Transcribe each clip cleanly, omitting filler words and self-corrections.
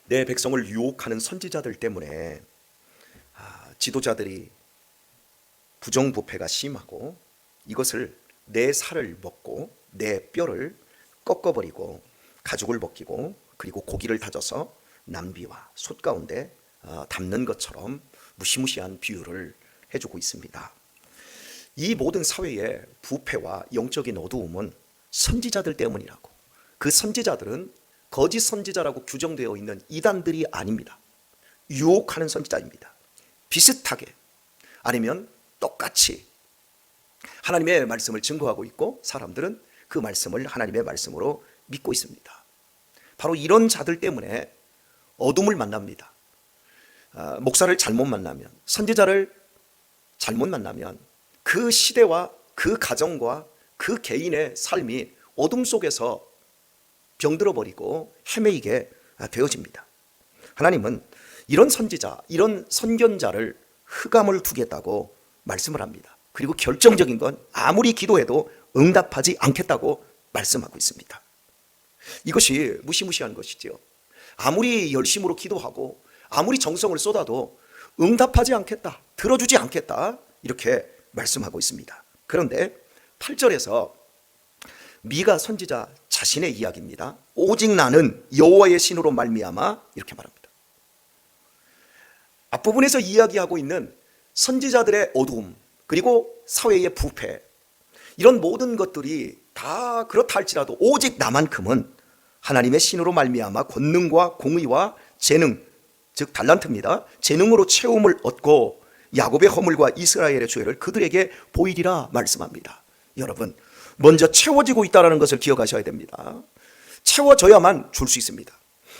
내 백성을 유혹하는 선지자들 때문에 지도자들이 부정부패가 심하고 이것을 내 살을 먹고 내 뼈를 꺾어버리고 가죽을 벗기고 그리고 고기를 다져서 남비와 솥 가운데 담는 것처럼 무시무시한 비유를 해주고 있습니다. 이 모든 사회의 부패와 영적인 어두움은 선지자들 때문이라고. 그 선지자들은 거짓 선지자라고 규정되어 있는 이단들이 아닙니다. 유혹하는 선지자입니다. 비슷하게 아니면 똑같이 하나님의 말씀을 증거하고 있고 사람들은 그 말씀을 하나님의 말씀으로 믿고 있습니다. 바로 이런 자들 때문에 어둠을 만납니다. 목사를 잘못 만나면, 선지자를 잘못 만나면 그 시대와 그 가정과 그 개인의 삶이 어둠 속에서 병들어 버리고 헤매이게 되어집니다. 하나님은 이런 선지자, 이런 선견자를 흑암을 두겠다고 말씀을 합니다. 그리고 결정적인 건 아무리 기도해도 응답하지 않겠다고 말씀하고 있습니다. 이것이 무시무시한 것이지요. 아무리 열심으로 기도하고 아무리 정성을 쏟아도 응답하지 않겠다, 들어주지 않겠다, 이렇게 말씀하고 있습니다. 그런데 8절에서 미가 선지자 자신의 이야기입니다. 오직 나는 여호와의 신으로 말미암아, 이렇게 말합니다. 앞부분에서 이야기하고 있는 선지자들의 어두움, 그리고 사회의 부패, 이런 모든 것들이 다 그렇다 할지라도 오직 나만큼은 하나님의 신으로 말미암아 권능과 공의와 재능, 즉 달란트입니다. 재능으로 채움을 얻고 야곱의 허물과 이스라엘의 죄를 그들에게 보이리라 말씀합니다. 여러분, 먼저 채워지고 있다는 것을 기억하셔야 됩니다. 채워져야만 줄 수 있습니다.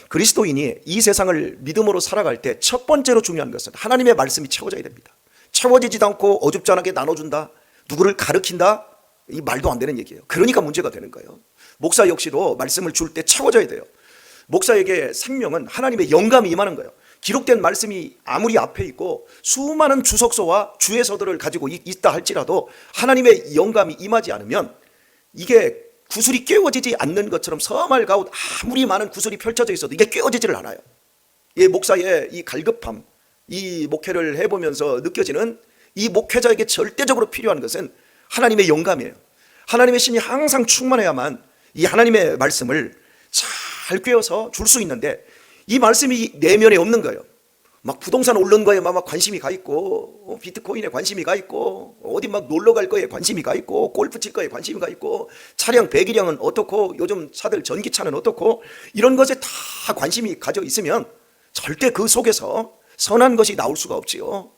그리스도인이 이 세상을 믿음으로 살아갈 때 첫 번째로 중요한 것은 하나님의 말씀이 채워져야 됩니다. 채워지지도 않고 어줍잖게 나눠준다, 누구를 가르친다, 이 말도 안 되는 얘기예요. 그러니까 문제가 되는 거예요. 목사 역시도 말씀을 줄 때 채워져야 돼요. 목사에게 생명은 하나님의 영감이 임하는 거예요. 기록된 말씀이 아무리 앞에 있고 수많은 주석서와 주예서들을 가지고 있다 할지라도 하나님의 영감이 임하지 않으면 이게 구슬이 꿰어지지 않는 것처럼 서말 가운데 아무리 많은 구슬이 펼쳐져 있어도 이게 꿰어지지를 않아요. 이 목사의 이 갈급함, 이 목회를 해보면서 느껴지는 이 목회자에게 절대적으로 필요한 것은 하나님의 영감이에요. 하나님의 신이 항상 충만해야만 이 하나님의 말씀을 잘 꿰어서 줄 수 있는데 이 말씀이 내면에 없는 거예요. 막 부동산 오른 거에 막 관심이 가 있고, 비트코인에 관심이 가 있고, 어디 막 놀러 갈 거에 관심이 가 있고, 골프 칠 거에 관심이 가 있고, 차량 배기량은 어떻고, 요즘 차들 전기차는 어떻고, 이런 것에 다 관심이 가져 있으면 절대 그 속에서 선한 것이 나올 수가 없지요.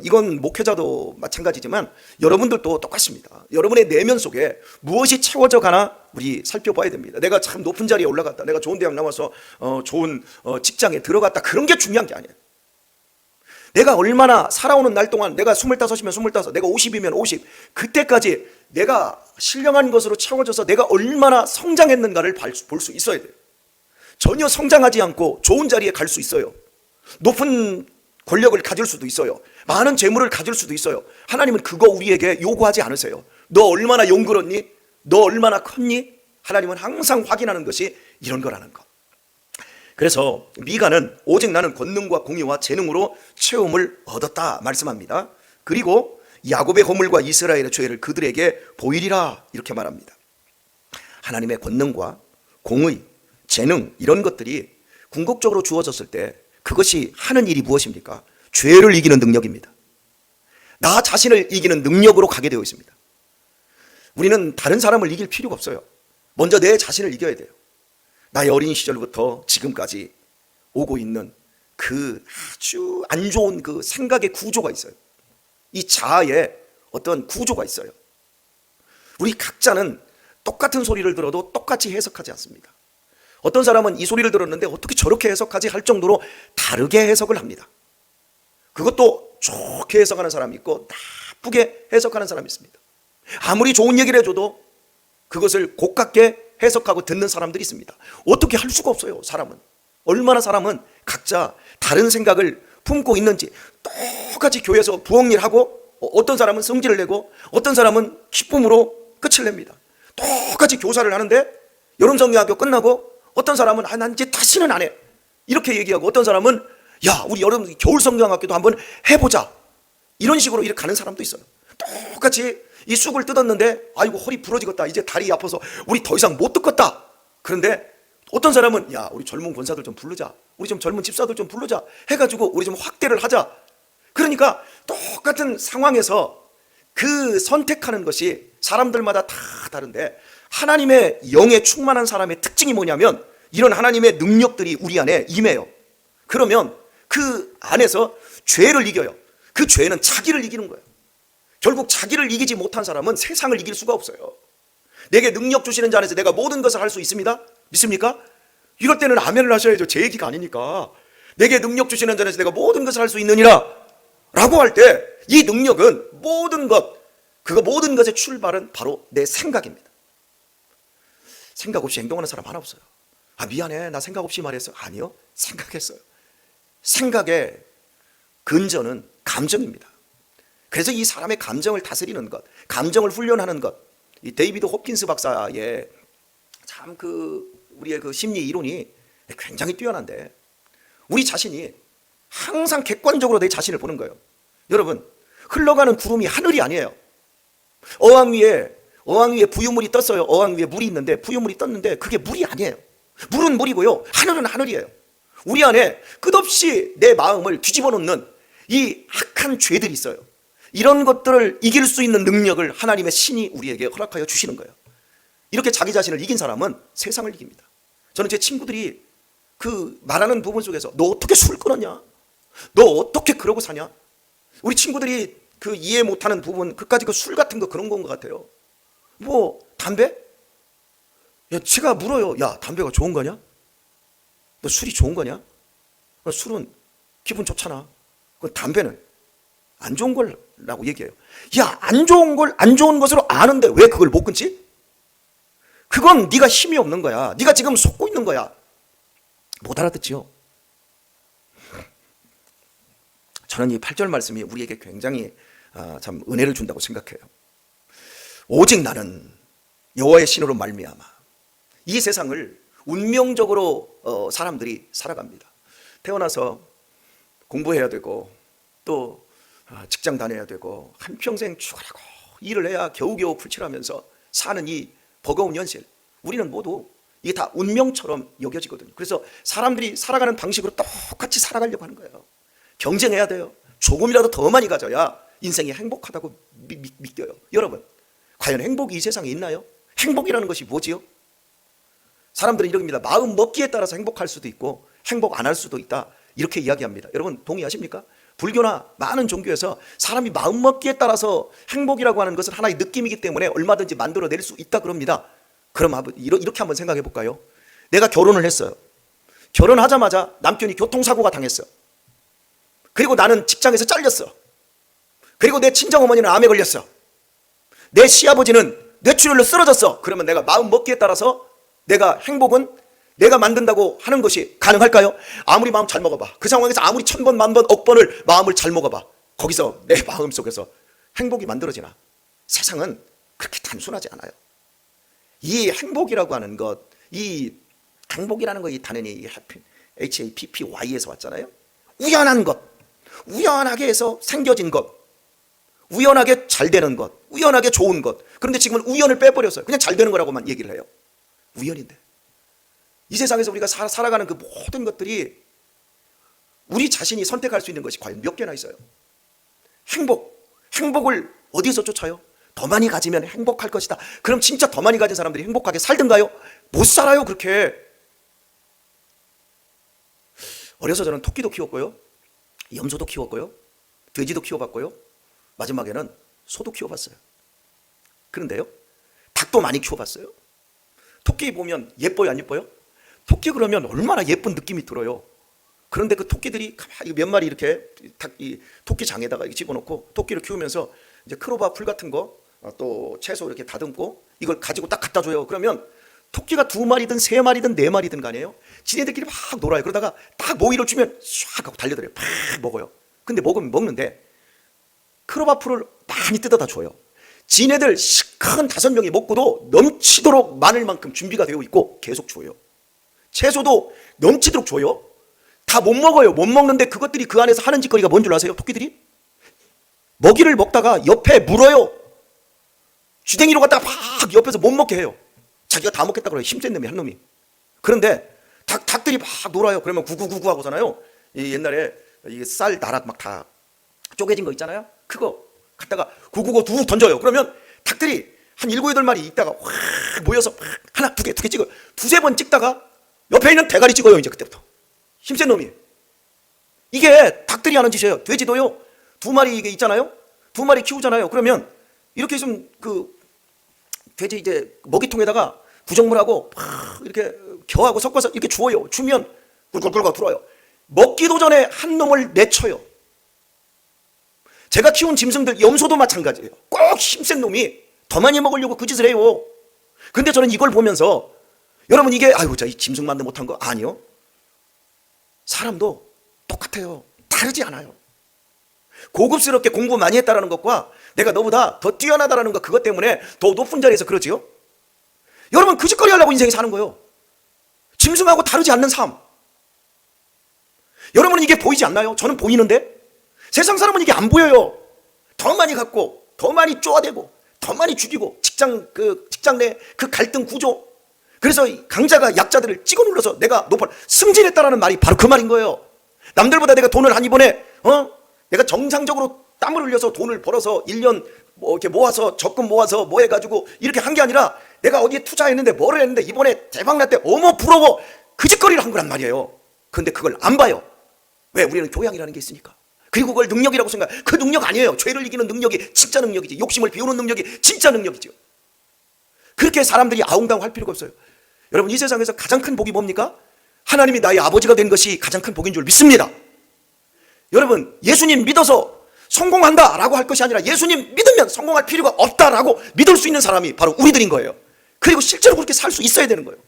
이건 목회자도 마찬가지지만 여러분들도 똑같습니다. 여러분의 내면 속에 무엇이 채워져 가나 우리 살펴봐야 됩니다. 내가 참 높은 자리에 올라갔다, 내가 좋은 대학 나와서 좋은 직장에 들어갔다, 그런 게 중요한 게 아니에요. 내가 얼마나 살아오는 날 동안, 내가 25이면 25, 내가 50이면 50, 그때까지 내가 신령한 것으로 채워져서 내가 얼마나 성장했는가를 볼 수 있어야 돼요. 전혀 성장하지 않고 좋은 자리에 갈 수 있어요. 높은 권력을 가질 수도 있어요. 많은 재물을 가질 수도 있어요. 하나님은 그거 우리에게 요구하지 않으세요. 너 얼마나 용그렀니? 너 얼마나 컸니? 하나님은 항상 확인하는 것이 이런 거라는 것. 그래서 미가는 오직 나는 권능과 공의와 재능으로 체험을 얻었다 말씀합니다. 그리고 야곱의 허물과 이스라엘의 죄를 그들에게 보이리라, 이렇게 말합니다. 하나님의 권능과 공의, 재능, 이런 것들이 궁극적으로 주어졌을 때 그것이 하는 일이 무엇입니까? 죄를 이기는 능력입니다. 나 자신을 이기는 능력으로 가게 되어 있습니다. 우리는 다른 사람을 이길 필요가 없어요. 먼저 내 자신을 이겨야 돼요. 나의 어린 시절부터 지금까지 오고 있는 그 아주 안 좋은 그 생각의 구조가 있어요. 이 자아의 어떤 구조가 있어요. 우리 각자는 똑같은 소리를 들어도 똑같이 해석하지 않습니다. 어떤 사람은 이 소리를 들었는데 어떻게 저렇게 해석하지 할 정도로 다르게 해석을 합니다. 그것도 좋게 해석하는 사람이 있고 나쁘게 해석하는 사람이 있습니다. 아무리 좋은 얘기를 해줘도 그것을 고깝게 해석하고 듣는 사람들이 있습니다. 어떻게 할 수가 없어요. 사람은 얼마나 사람은 각자 다른 생각을 품고 있는지. 똑같이 교회에서 부엌일 하고 어떤 사람은 성질을 내고 어떤 사람은 기쁨으로 끝을 냅니다. 똑같이 교사를 하는데 여름성경학교 끝나고 어떤 사람은 난 이제 다시는 안 해, 이렇게 얘기하고, 어떤 사람은 야, 우리 여름 겨울 성경학교도 한번 해보자, 이런 식으로 이렇게 가는 사람도 있어요. 똑같이 이 쑥을 뜯었는데 아이고 허리 부러지겠다, 이제 다리 아파서 우리 더 이상 못 뜯겠다. 그런데 어떤 사람은 야, 우리 젊은 권사들 좀 부르자, 우리 좀 젊은 집사들 좀 부르자 해가지고 우리 좀 확대를 하자. 그러니까 똑같은 상황에서 그 선택하는 것이 사람들마다 다 다른데, 하나님의 영에 충만한 사람의 특징이 뭐냐면 이런 하나님의 능력들이 우리 안에 임해요. 그러면 그 안에서 죄를 이겨요. 그 죄는 자기를 이기는 거예요. 결국 자기를 이기지 못한 사람은 세상을 이길 수가 없어요. 내게 능력 주시는 자 안에서 내가 모든 것을 할 수 있습니다. 믿습니까? 이럴 때는 아멘을 하셔야죠. 제 얘기가 아니니까. 내게 능력 주시는 자 안에서 내가 모든 것을 할 수 있느니라 라고 할 때, 이 능력은 모든 것, 그거 모든 것의 출발은 바로 내 생각입니다. 생각 없이 행동하는 사람 하나 없어요. 아, 미안해, 나 생각 없이 말했어. 아니요, 생각했어요. 생각의 근저는 감정입니다. 그래서 이 사람의 감정을 다스리는 것, 감정을 훈련하는 것, 이 데이비드 호킨스 박사의 참 우리의 그 심리 이론이 굉장히 뛰어난데, 우리 자신이 항상 객관적으로 내 자신을 보는 거예요. 여러분, 흘러가는 구름이 하늘이 아니에요. 어항 위에 부유물이 떴어요. 어항 위에 물이 있는데, 부유물이 떴는데 그게 물이 아니에요. 물은 물이고요, 하늘은 하늘이에요. 우리 안에 끝없이 내 마음을 뒤집어 놓는 이 악한 죄들이 있어요. 이런 것들을 이길 수 있는 능력을 하나님의 신이 우리에게 허락하여 주시는 거예요. 이렇게 자기 자신을 이긴 사람은 세상을 이깁니다. 저는 제 친구들이 그 말하는 부분 속에서 너 어떻게 술 끊었냐? 너 어떻게 그러고 사냐? 우리 친구들이 그 이해 못하는 부분, 그까지 그 술 같은 거 그런 건 것 같아요. 뭐 담배? 야, 제가 물어요. 야, 담배가 좋은 거냐? 너 술이 좋은 거냐? 술은 기분 좋잖아. 그 담배는 안 좋은 거라고 얘기해요. 야, 안 좋은 걸 안 좋은 것으로 아는데 왜 그걸 못 끊지? 그건 네가 힘이 없는 거야. 네가 지금 속고 있는 거야. 못 알아듣지요? 저는 이 8절 말씀이 우리에게 굉장히 참 은혜를 준다고 생각해요. 오직 나는 여호와의 신으로 말미암아 이 세상을 운명적으로 사람들이 살아갑니다. 태어나서 공부해야 되고, 또 직장 다녀야 되고, 한평생 죽어라고 일을 해야 겨우겨우 풀칠하면서 사는 이 버거운 현실, 우리는 모두 이게 다 운명처럼 여겨지거든요. 그래서 사람들이 살아가는 방식으로 똑같이 살아가려고 하는 거예요. 경쟁해야 돼요. 조금이라도 더 많이 가져야 인생이 행복하다고 믿겨요. 여러분, 과연 행복이 이 세상에 있나요? 행복이라는 것이 뭐지요? 사람들은 이렇게 합니다. 마음 먹기에 따라서 행복할 수도 있고 행복 안 할 수도 있다, 이렇게 이야기합니다. 여러분 동의하십니까? 불교나 많은 종교에서 사람이 마음 먹기에 따라서 행복이라고 하는 것은 하나의 느낌이기 때문에 얼마든지 만들어낼 수 있다 그럽니다. 그럼 이렇게 한번 생각해 볼까요? 내가 결혼을 했어요. 결혼하자마자 남편이 교통사고가 당했어. 그리고 나는 직장에서 잘렸어. 그리고 내 친정어머니는 암에 걸렸어. 내 시아버지는 뇌출혈로 쓰러졌어. 그러면 내가 마음 먹기에 따라서 내가 행복은 내가 만든다고 하는 것이 가능할까요? 아무리 마음 잘 먹어봐, 그 상황에서 아무리 1000번, 10,000번, 억번을 마음을 잘 먹어봐, 거기서 내 마음 속에서 행복이 만들어지나? 세상은 그렇게 단순하지 않아요. 이 행복이라고 하는 것, 이 행복이라는 것, 이 단연히 HAPPY에서 왔잖아요. 우연한 것, 우연하게 해서 생겨진 것, 우연하게 잘 되는 것, 우연하게 좋은 것. 그런데 지금은 우연을 빼버렸어요. 그냥 잘 되는 거라고만 얘기를 해요. 우연인데 이 세상에서 우리가 살아가는 그 모든 것들이 우리 자신이 선택할 수 있는 것이 과연 몇 개나 있어요? 행복을 어디서 쫓아요? 더 많이 가지면 행복할 것이다. 그럼 진짜 더 많이 가진 사람들이 행복하게 살든가요? 못 살아요. 그렇게. 어려서 저는 토끼도 키웠고요, 염소도 키웠고요, 돼지도 키워봤고요, 마지막에는 소도 키워봤어요. 그런데요, 닭도 많이 키워봤어요. 토끼 보면 예뻐요, 안 예뻐요? 토끼 그러면 얼마나 예쁜 느낌이 들어요. 그런데 그 토끼들이 가만히 몇 마리 이렇게 이 토끼장에다가 집어넣고 토끼를 키우면서 이제 크로바 풀 같은 거, 또 채소 이렇게 다듬고 이걸 가지고 딱 갖다 줘요. 그러면 토끼가 2마리든 3마리든 4마리든 간에요, 지네들끼리 막 놀아요. 그러다가 딱 모이를 주면 샥 하고 달려들어요. 팍 먹어요. 근데 먹는데 크로바 풀을 많이 뜯어다 줘요. 지네들 시큰 5명이 먹고도 넘치도록 많을 만큼 준비가 되어 있고 계속 줘요. 채소도 넘치도록 줘요. 다 못 먹어요. 못 먹는데 그것들이 그 안에서 하는 짓거리가 뭔 줄 아세요? 토끼들이 먹이를 먹다가 옆에 물어요. 주댕이로 갖다가 막 옆에서 못 먹게 해요. 자기가 다 먹겠다 그래요. 힘센 놈이 한 놈이. 그런데 닭들이 막 놀아요. 그러면 구구구구 하고잖아요. 옛날에 쌀 나락 막 다 쪼개진 거 있잖아요. 그거 갖다가 구구구 두 던져요. 그러면 닭들이 한 7, 8마리 있다가 확 모여서 하나, 두 개 찍어요. 두세 번 찍다가 옆에 있는 대가리 찍어요. 이제 그때부터. 힘센 놈이. 이게 닭들이 하는 짓이에요. 돼지도요. 2마리 이게 있잖아요. 2마리 키우잖아요. 그러면 이렇게 좀 돼지 이제 먹이통에다가 구정물하고 막 이렇게 겨하고 섞어서 이렇게 주어요. 주면 꿀꿀꿀 들어요. 먹기도 전에 한 놈을 내쳐요. 제가 키운 짐승들, 염소도 마찬가지예요. 꼭 힘센 놈이 더 많이 먹으려고 그 짓을 해요. 근데 저는 이걸 보면서 여러분 이게 아이고 이 짐승 만도 못한 거 아니요. 사람도 똑같아요. 다르지 않아요. 고급스럽게 공부 많이 했다라는 것과 내가 너보다 더 뛰어나다라는 것, 그것 때문에 더 높은 자리에서 그러지요. 여러분 그 짓거리 하려고 인생에 사는 거예요. 짐승하고 다르지 않는 삶. 여러분은 이게 보이지 않나요? 저는 보이는데 세상 사람은 이게 안 보여요. 더 많이 갖고 더 많이 쪼아대고 더 많이 죽이고 직장 내 그 갈등 구조. 그래서 강자가 약자들을 찍어 눌러서 내가 승진했다라는 말이 바로 그 말인 거예요. 남들보다 내가 돈을 한 이번에 내가 정상적으로 땀을 흘려서 돈을 벌어서 1년 이렇게 모아서 적금 모아서 뭐 해가지고 이렇게 한 게 아니라 내가 어디에 투자했는데 뭐를 했는데 이번에 대박 났대. 어머 부러워. 그 짓거리를 한 거란 말이에요. 근데 그걸 안 봐요. 왜? 우리는 교양이라는 게 있으니까. 그리고 그걸 능력이라고 생각해. 그 능력 아니에요. 죄를 이기는 능력이 진짜 능력이지. 욕심을 비우는 능력이 진짜 능력이죠. 그렇게 사람들이 아웅다웅 할 필요가 없어요. 여러분 이 세상에서 가장 큰 복이 뭡니까? 하나님이 나의 아버지가 된 것이 가장 큰 복인 줄 믿습니다. 여러분 예수님 믿어서 성공한다라고 할 것이 아니라 예수님 믿으면 성공할 필요가 없다라고 믿을 수 있는 사람이 바로 우리들인 거예요. 그리고 실제로 그렇게 살 수 있어야 되는 거예요.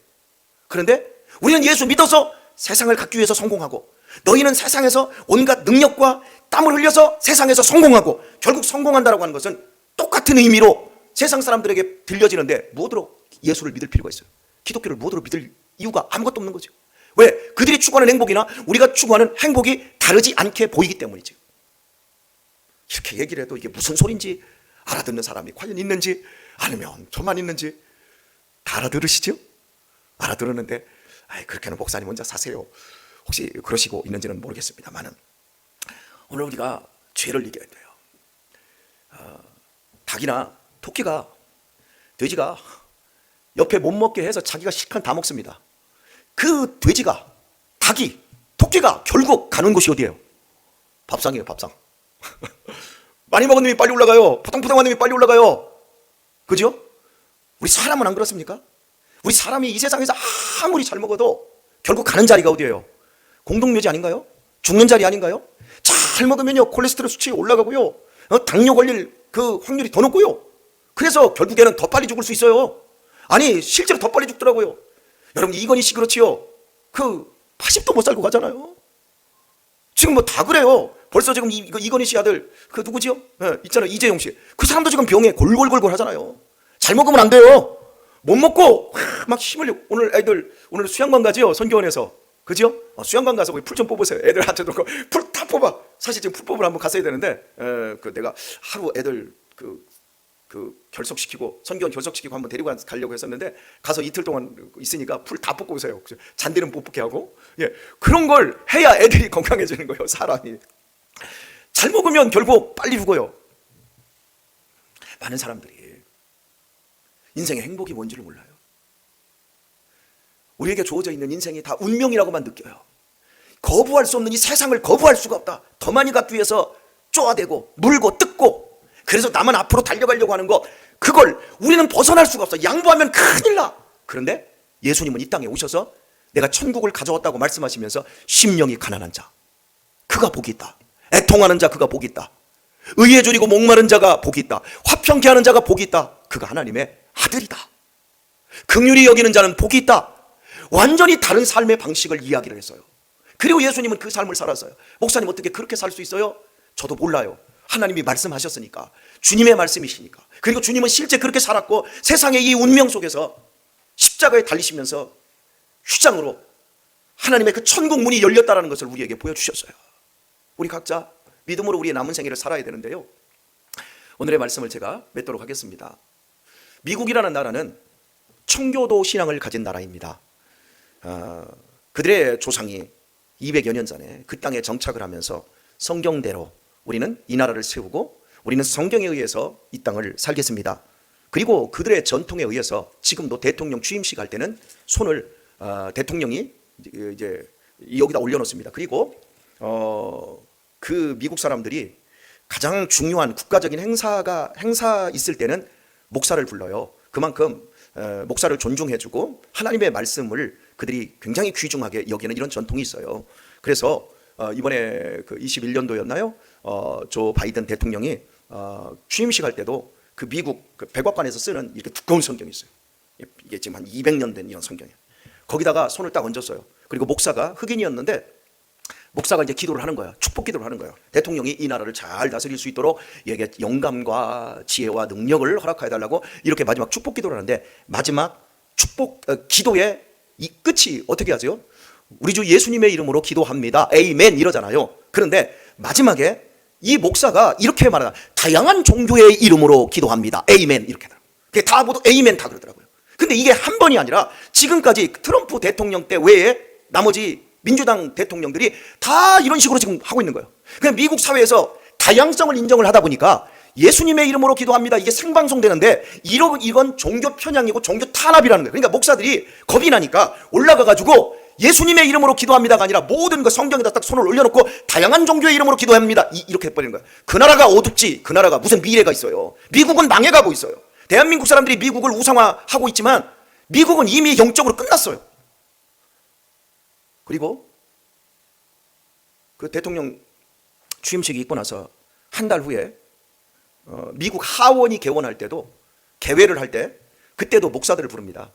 그런데 우리는 예수 믿어서 세상을 갖기 위해서 성공하고, 너희는 세상에서 온갖 능력과 땀을 흘려서 세상에서 성공하고, 결국 성공한다라고 하는 것은 똑같은 의미로 세상 사람들에게 들려지는데 무엇으로 예수를 믿을 필요가 있어요? 기독교를 무엇으로 믿을 이유가 아무것도 없는 거죠. 왜? 그들이 추구하는 행복이나 우리가 추구하는 행복이 다르지 않게 보이기 때문이죠. 이렇게 얘기를 해도 이게 무슨 소린지 알아듣는 사람이 과연 있는지, 아니면 저만 있는지 다 알아들으시죠? 알아들었는데 그렇게는 목사님 혼자 사세요. 혹시 그러시고 있는지는 모르겠습니다만은, 오늘 우리가 죄를 이겨야 돼요. 닭이나 토끼가, 돼지가 옆에 못 먹게 해서 자기가 실컷 다 먹습니다. 그 돼지가, 닭이, 토끼가 결국 가는 곳이 어디예요? 밥상이에요. 밥상. 많이 먹은 놈이 빨리 올라가요. 포동포동한 놈이 빨리 올라가요. 그죠? 우리 사람은 안 그렇습니까? 우리 사람이 이 세상에서 아무리 잘 먹어도 결국 가는 자리가 어디예요? 공동묘지 아닌가요? 죽는 자리 아닌가요? 잘 먹으면요 콜레스테롤 수치 올라가고요, 당뇨 걸릴 그 확률이 더 높고요. 그래서 결국에는 더 빨리 죽을 수 있어요. 아니 실제로 더 빨리 죽더라고요. 여러분 이건희 씨 그렇지요. 그 80도 못 살고 가잖아요. 지금 뭐 다 그래요. 벌써 지금 이건희 씨 아들 그 누구지요? 있잖아요, 이재용 씨. 그 사람도 지금 병에 골골골골 하잖아요. 잘 먹으면 안 돼요. 못 먹고 막 힘을. 오늘 애들 오늘 수양관 가지요, 선교원에서. 그죠? 수양관 가서 풀 좀 뽑으세요. 애들한테 놓고 풀 다 뽑아. 사실 지금 풀 뽑으러 한번 갔어야 되는데 내가 하루 애들 결석시키고, 선교원 결석시키고 한번 데리고 가려고 했었는데, 가서 이틀 동안 있으니까 풀 다 뽑고 오세요. 잔디는 못 뽑게 하고. 그런 걸 해야 애들이 건강해지는 거예요. 사람이 잘 먹으면 결국 빨리 죽어요. 많은 사람들이 인생의 행복이 뭔지를 몰라요. 우리에게 주어져 있는 인생이 다 운명이라고만 느껴요. 거부할 수 없는 이 세상을 거부할 수가 없다. 더 많이 갖기 위해서 쪼아대고 물고 뜯고, 그래서 나만 앞으로 달려가려고 하는 것, 그걸 우리는 벗어날 수가 없어. 양보하면 큰일 나. 그런데 예수님은 이 땅에 오셔서 내가 천국을 가져왔다고 말씀하시면서, 심령이 가난한 자 그가 복이 있다. 애통하는 자 그가 복이 있다. 의에 졸이고 목마른 자가 복이 있다. 화평케 하는 자가 복이 있다. 그가 하나님의 아들이다. 긍휼히 여기는 자는 복이 있다. 완전히 다른 삶의 방식을 이야기를 했어요. 그리고 예수님은 그 삶을 살았어요. 목사님 어떻게 그렇게 살 수 있어요? 저도 몰라요. 하나님이 말씀하셨으니까, 주님의 말씀이시니까. 그리고 주님은 실제 그렇게 살았고, 세상의 이 운명 속에서 십자가에 달리시면서 휘장으로 하나님의 그 천국 문이 열렸다는 것을 우리에게 보여주셨어요. 우리 각자 믿음으로 우리의 남은 생애를 살아야 되는데요, 오늘의 말씀을 제가 맺도록 하겠습니다. 미국이라는 나라는 청교도 신앙을 가진 나라입니다. 그들의 조상이 200여 년 전에 그 땅에 정착을 하면서 성경대로 우리는 이 나라를 세우고 우리는 성경에 의해서 이 땅을 살겠습니다. 그리고 그들의 전통에 의해서 지금도 대통령 취임식 할 때는 손을 대통령이 이제 여기다 올려놓습니다. 그리고 그 미국 사람들이 가장 중요한 국가적인 행사 있을 때는 목사를 불러요. 그만큼 목사를 존중해주고 하나님의 말씀을 그들이 굉장히 귀중하게 여기는 이런 전통이 있어요. 그래서 이번에 그 21년도였나요? 조 바이든 대통령이 취임식 할 때도 그 미국 그 백악관에서 쓰는 이렇게 두꺼운 성경이 있어요. 이게 지금 한 200년 된 이런 성경이에요. 거기다가 손을 딱 얹었어요. 그리고 목사가 흑인이었는데 목사가 이제 기도를 하는 거야. 축복 기도를 하는 거예요. 대통령이 이 나라를 잘 다스릴 수 있도록 얘에게 영감과 지혜와 능력을 허락하여 달라고 이렇게 마지막 축복 기도를 하는데, 마지막 축복 기도의 이 끝이 어떻게 하세요? 우리 주 예수님의 이름으로 기도합니다, 에이멘 이러잖아요. 그런데 마지막에 이 목사가 이렇게 말하다, 다양한 종교의 이름으로 기도합니다, 에이멘 이렇게 하더라고요. 다 모두 에이멘 다 그러더라고요. 근데 이게 한 번이 아니라 지금까지 트럼프 대통령 때 외에 나머지 민주당 대통령들이 다 이런 식으로 지금 하고 있는 거예요. 그냥 미국 사회에서 다양성을 인정을 하다 보니까 예수님의 이름으로 기도합니다, 이게 생방송되는데 이건 종교 편향이고 종교 탄압이라는 거예요. 그러니까 목사들이 겁이 나니까 올라가가지고 예수님의 이름으로 기도합니다가 아니라 모든 그 성경에다 딱 손을 올려놓고 다양한 종교의 이름으로 기도합니다 이렇게 해버리는 거예요. 그 나라가 어둡지, 그 나라가 무슨 미래가 있어요. 미국은 망해가고 있어요. 대한민국 사람들이 미국을 우상화하고 있지만 미국은 이미 영적으로 끝났어요. 그리고 그 대통령 취임식이 있고 나서 한 달 후에 미국 하원이 개원할 때도, 개회를 할 때 그때도 목사들을 부릅니다.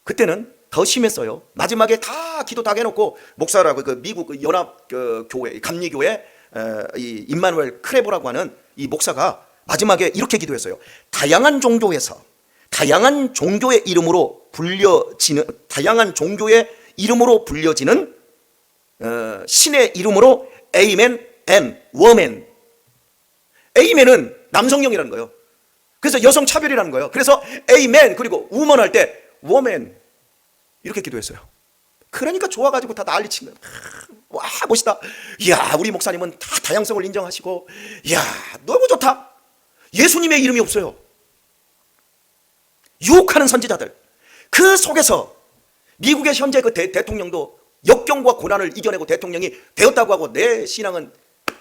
그때는 더 심했어요. 마지막에 다 기도 다 해놓고 목사라고 그 미국 연합 교회 감리교회 이 임마누엘 크레보라고 하는 이 목사가 마지막에 이렇게 기도했어요. 다양한 종교에서 다양한 종교의 이름으로 불려지는 신의 이름으로 에이멘 앤 워맨. 에이멘은 남성형이라는 거예요. 그래서 여성 차별이라는 거예요. 그래서 에이멘 그리고 우먼 할 때 워맨 이렇게 기도했어요. 그러니까 좋아가지고 다 난리친 거예요. 와 멋있다. 이야 우리 목사님은 다 다양성을 인정하시고, 이야 너무 좋다. 예수님의 이름이 없어요. 유혹하는 선지자들, 그 속에서 미국의 현재 그 대통령도 역경과 고난을 이겨내고 대통령이 되었다고 하고, 내 신앙은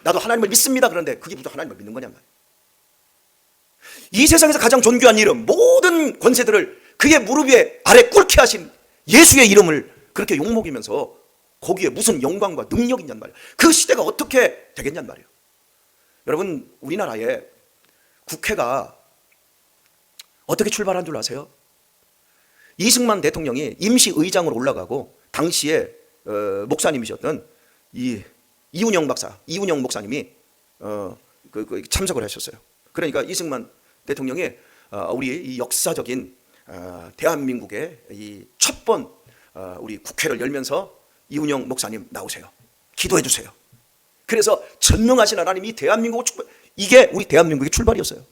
나도 하나님을 믿습니다. 그런데 그게 무슨 하나님을 믿는 거냔 말이에요. 이 세상에서 가장 존귀한 이름, 모든 권세들을 그의 무릎 위에 아래 꿇게 하신 예수의 이름을 그렇게 욕먹이면서 거기에 무슨 영광과 능력이 있냔 말이에요. 그 시대가 어떻게 되겠냔 말이에요. 여러분 우리나라에 국회가 어떻게 출발한 줄 아세요? 이승만 대통령이 임시의장으로 올라가고 당시에 목사님이셨던 이운영 목사님이 참석을 하셨어요. 그러니까 이승만 대통령이 우리 이 역사적인 대한민국의 이 첫 번 우리 국회를 열면서 이운영 목사님 나오세요. 기도해 주세요. 그래서 전능하신 하나님이 대한민국을 이게 우리 대한민국의 출발이었어요.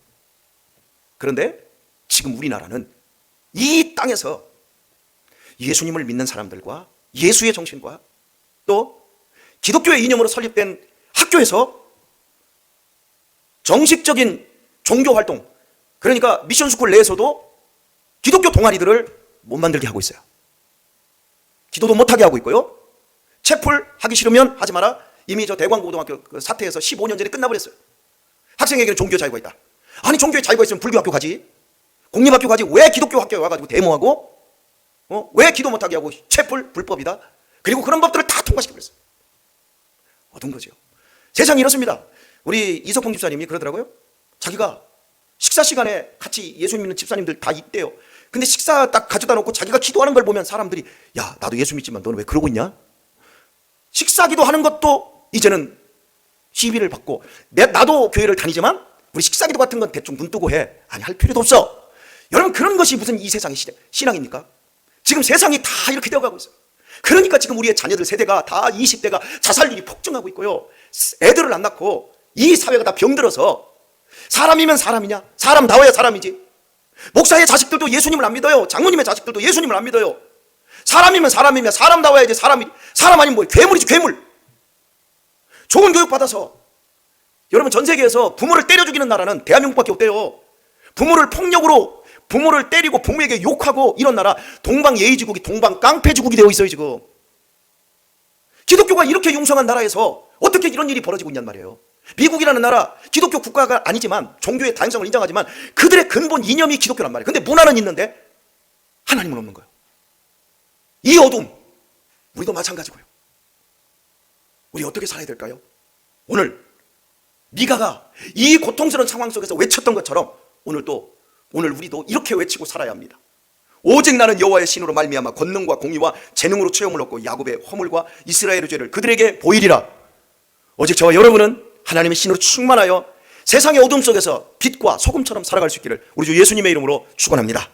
그런데 지금 우리나라는 이 땅에서 예수님을 믿는 사람들과 예수의 정신과 또 기독교의 이념으로 설립된 학교에서 정식적인 종교 활동, 그러니까 미션스쿨 내에서도 기독교 동아리들을 못 만들게 하고 있어요. 기도도 못하게 하고 있고요. 채플 하기 싫으면 하지 마라. 이미 저 대광고등학교 그 사태에서 15년 전에 끝나버렸어요. 학생에게는 종교 자유가 있다. 아니 종교의 자유가 있으면 불교학교 가지, 공립학교 가지, 왜 기독교 학교에 와가지고 데모하고 왜 기도 못하게 하고, 채플 불법이다. 그리고 그런 법들을 다 통과시켜버렸어요. 어떤 거죠? 세상이 이렇습니다. 우리 이석봉 집사님이 그러더라고요. 자기가 식사 시간에 같이 예수 믿는 집사님들 다 있대요. 근데 식사 딱 가져다 놓고 자기가 기도하는 걸 보면 사람들이, 야 나도 예수 믿지만 너는 왜 그러고 있냐? 식사 기도하는 것도 이제는 시비를 받고, 나도 교회를 다니지만 우리 식사 기도 같은 건 대충 눈 뜨고 해. 아니 할 필요도 없어. 여러분 그런 것이 무슨 이 세상의 신앙입니까? 지금 세상이 다 이렇게 되어가고 있어요. 그러니까 지금 우리의 자녀들 세대가 다 20대가 자살률이 폭증하고 있고요. 애들을 안 낳고 이 사회가 다 병들어서 사람이면 사람이냐? 사람다워야 사람이지. 목사의 자식들도 예수님을 안 믿어요. 장모님의 자식들도 예수님을 안 믿어요. 사람이면 사람이면 사람다워야지. 사람 아니면 뭐 괴물이지, 괴물. 좋은 교육 받아서 여러분 전 세계에서 부모를 때려 죽이는 나라는 대한민국밖에 없대요. 부모를 폭력으로 부모를 때리고 부모에게 욕하고 이런 나라 동방예의지국이 동방깡패지국이 되어 있어요 지금. 기독교가 이렇게 융성한 나라에서 어떻게 이런 일이 벌어지고 있냔 말이에요. 미국이라는 나라 기독교 국가가 아니지만 종교의 다양성을 인정하지만 그들의 근본 이념이 기독교란 말이에요. 근데 문화는 있는데 하나님은 없는 거예요. 이 어둠 우리도 마찬가지고요. 우리 어떻게 살아야 될까요? 오늘 미가가 이 고통스러운 상황 속에서 외쳤던 것처럼 오늘 우리도 이렇게 외치고 살아야 합니다. 오직 나는 여호와의 신으로 말미암아 권능과 공의와 재능으로 체험을 얻고 야곱의 허물과 이스라엘의 죄를 그들에게 보이리라. 오직 저와 여러분은 하나님의 신으로 충만하여 세상의 어둠 속에서 빛과 소금처럼 살아갈 수 있기를 우리 주 예수님의 이름으로 축원합니다.